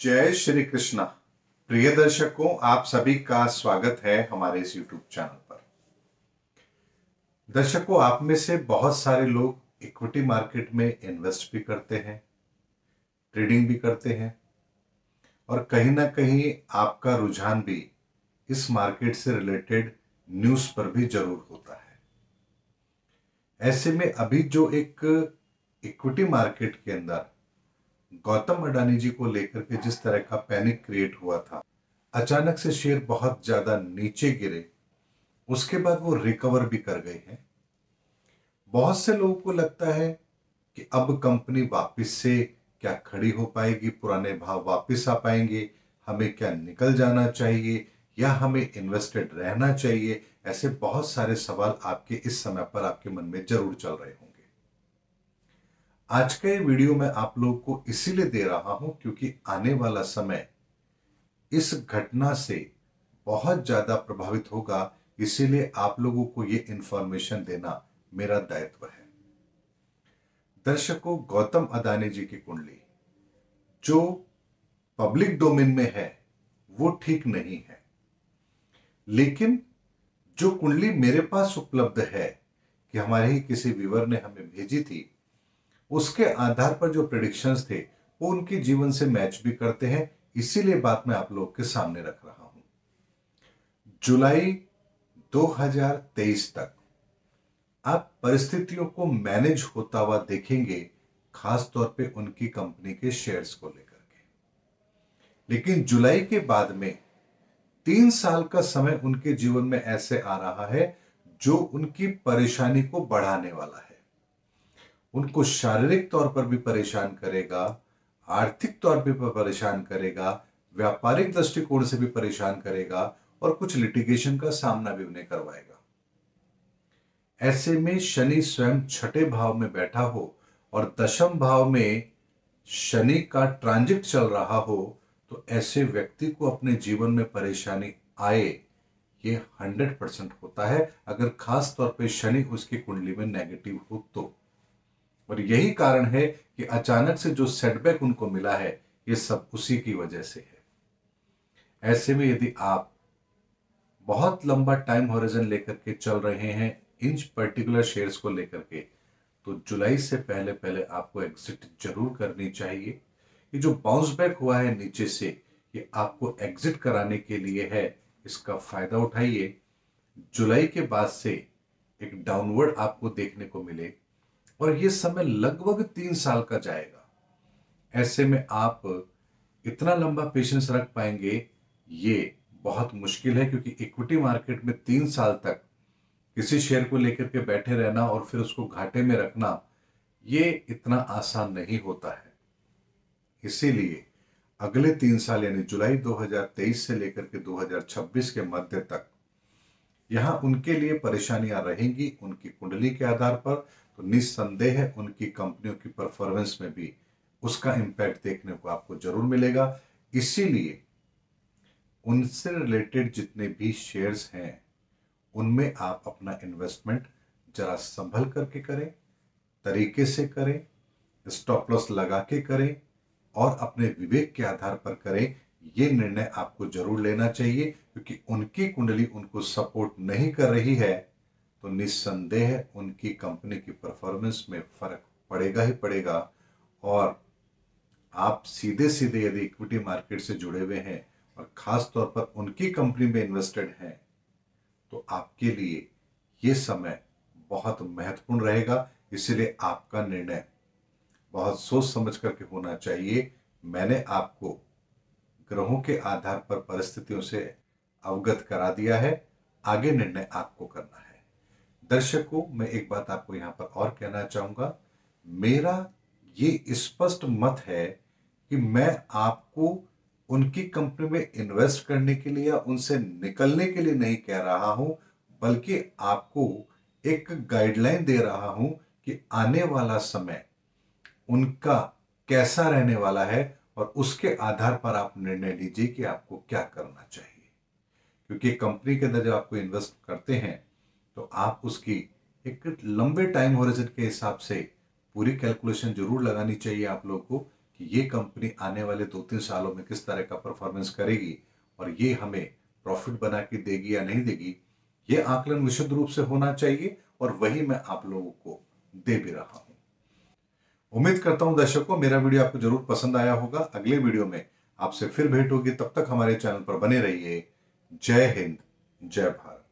जय श्री कृष्णा। प्रिय दर्शकों, आप सभी का स्वागत है हमारे इस YouTube चैनल पर। दर्शकों, आप में से बहुत सारे लोग इक्विटी मार्केट में इन्वेस्ट भी करते हैं, ट्रेडिंग भी करते हैं और कहीं ना कहीं आपका रुझान भी इस मार्केट से रिलेटेड न्यूज़ पर भी जरूर होता है। ऐसे में अभी जो एक इक्विटी मार्केट के अंदर गौतम अडानी जी को लेकर के जिस तरह का पैनिक क्रिएट हुआ था, अचानक से शेयर बहुत ज्यादा नीचे गिरे, उसके बाद वो रिकवर भी कर गए हैं। बहुत से लोगों को लगता है कि अब कंपनी वापस से क्या खड़ी हो पाएगी, पुराने भाव वापस आ पाएंगे, हमें क्या निकल जाना चाहिए या हमें इन्वेस्टेड रहना चाहिए। ऐसे बहुत सारे सवाल आपके इस समय पर आपके मन में जरूर चल रहे होंगे। आज का ये वीडियो मैं आप लोगों को इसीलिए दे रहा हूं क्योंकि आने वाला समय इस घटना से बहुत ज्यादा प्रभावित होगा, इसीलिए आप लोगों को यह इंफॉर्मेशन देना मेरा दायित्व है। दर्शकों, गौतम अडानी जी की कुंडली जो पब्लिक डोमेन में है वो ठीक नहीं है, लेकिन जो कुंडली मेरे पास उपलब्ध है कि हमारे ही किसी व्यूअर ने हमें भेजी थी, उसके आधार पर जो प्रेडिक्शंस थे वो उनके जीवन से मैच भी करते हैं। इसीलिए बात मैं आप लोगों के सामने रख रहा हूं। जुलाई 2023 तक आप परिस्थितियों को मैनेज होता हुआ देखेंगे, खास तौर पे उनकी कंपनी के शेयर्स को लेकर के। लेकिन जुलाई के बाद में 3 साल का समय उनके जीवन में ऐसे आ रहा है जो उनकी परेशानी को बढ़ाने वाला है। उनको शारीरिक तौर पर भी परेशान करेगा, आर्थिक तौर पर भी परेशान करेगा, व्यापारिक दृष्टिकोण से भी परेशान करेगा और कुछ लिटिगेशन का सामना भी उन्हें करवाएगा। ऐसे में शनि स्वयं छठे भाव में बैठा हो और दशम भाव में शनि का ट्रांजिट चल रहा हो, तो ऐसे व्यक्ति को अपने जीवन में परेशानी आए, ये 100% होता है, अगर खास तौर पे शनि उसकी कुंडली में नेगेटिव हो तो। और यही कारण है कि अचानक से जो सेटबैक उनको मिला है, ये सब उसी की वजह से है। ऐसे में यदि आप बहुत लंबा टाइम होरिजन लेकर के चल रहे हैं इन पर्टिकुलर शेयर्स को लेकर के, तो जुलाई से पहले पहले आपको एग्जिट जरूर करनी चाहिए। ये जो बाउंस बैक हुआ है नीचे से, ये आपको एग्जिट कराने के लिए है, इसका फायदा उठाइए। जुलाई के बाद से एक डाउनवर्ड आपको देखने को मिले और ये समय लगभग 3 साल का जाएगा। ऐसे में आप इतना लंबा पेशेंस रख पाएंगे, ये बहुत मुश्किल है, क्योंकि इक्विटी मार्केट में 3 साल तक किसी शेयर को लेकर के बैठे रहना और फिर उसको घाटे में रखना, ये इतना आसान नहीं होता है। इसीलिए अगले 3 साल यानी जुलाई 2023 से लेकर के 2026 के मध्य तक यहां उनके लिए परेशानियां रहेंगी उनकी कुंडली के आधार पर। तो निस्संदेह है उनकी कंपनियों की परफॉर्मेंस में भी उसका इंपैक्ट देखने को आपको जरूर मिलेगा। इसीलिए उनसे रिलेटेड जितने भी शेयर्स हैं उनमें आप अपना इन्वेस्टमेंट जरा संभल करके करें, तरीके से करें, स्टॉप लॉस लगा के करें और अपने विवेक के आधार पर करें। यह निर्णय आपको जरूर लेना चाहिए, क्योंकि उनकी कुंडली उनको सपोर्ट नहीं कर रही है, तो निस्संदेह उनकी कंपनी की परफॉर्मेंस में फर्क पड़ेगा ही पड़ेगा। और आप सीधे सीधे यदि इक्विटी मार्केट से जुड़े हुए हैं और खास तौर पर उनकी कंपनी में इन्वेस्टेड हैं, तो आपके लिए यह समय बहुत महत्वपूर्ण रहेगा। इसलिए आपका निर्णय बहुत सोच समझ करके होना चाहिए। मैंने आपको ग्रहों के आधार पर परिस्थितियों से अवगत करा दिया है, आगे निर्णय आपको करना है। दर्शकों, मैं एक बात आपको यहां पर और कहना चाहूंगा। मेरा ये स्पष्ट मत है कि मैं आपको उनकी कंपनी में इन्वेस्ट करने के लिए या उनसे निकलने के लिए नहीं कह रहा हूं, बल्कि आपको एक गाइडलाइन दे रहा हूं कि आने वाला समय उनका कैसा रहने वाला है और उसके आधार पर आप निर्णय लीजिए कि आपको क्या करना चाहिए। क्योंकि कंपनी के अंदर जब आपको इन्वेस्ट करते हैं तो आप उसकी एक लंबे टाइम होरिजन के हिसाब से पूरी कैलकुलेशन जरूर लगानी चाहिए आप लोगों को कि ये कंपनी आने वाले 2-3 सालों में किस तरह का परफॉर्मेंस करेगी और ये हमें प्रॉफिट बना के देगी या नहीं देगी, ये आकलन विशुद्ध रूप से होना चाहिए और वही मैं आप लोगों को दे भी रहा हूं। उम्मीद करता हूं दर्शकों मेरा वीडियो आपको जरूर पसंद आया होगा। अगले वीडियो में आपसे फिर भेंट होगी, तब तक हमारे चैनल पर बने रहिए। जय हिंद, जय भारत।